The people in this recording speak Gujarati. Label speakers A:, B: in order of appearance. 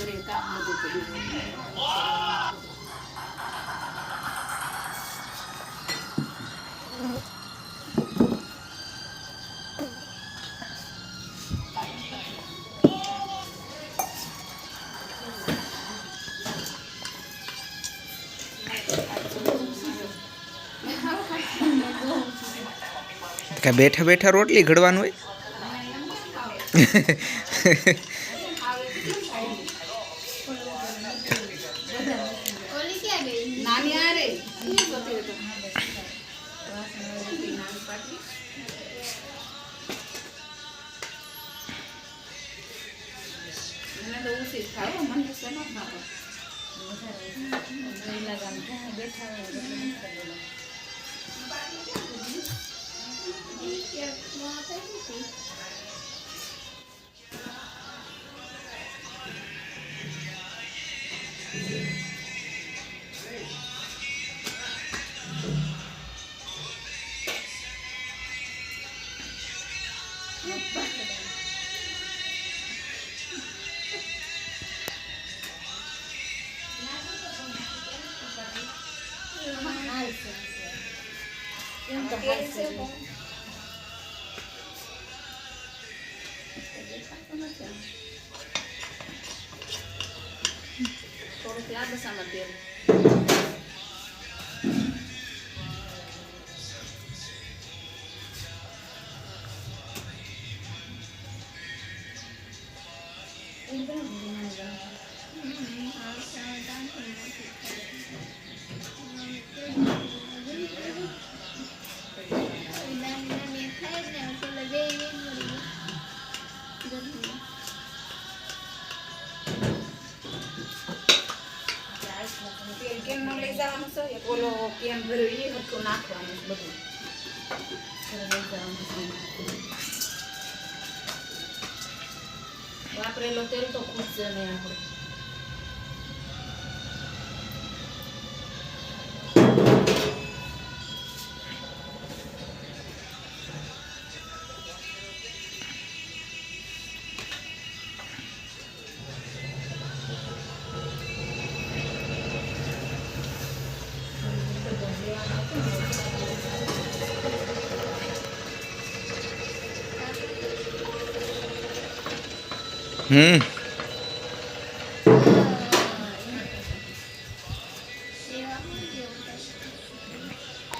A: કરે કામ બધું કર્યું.
B: કે બેઠા બેઠા રોટલી ઘડવાનું હોય.
A: નાની આ રે થોડુંક યાદ સામા તેલ તેલ કેમ ન લઈ જવાનું છે એક ઓલો કેમ ભર્યો એ હરખું નાખવાનું બધું લઈ જવાનું વાપરેલો તેલ તો ખૂટશે નહીં આપણે.
B: હમ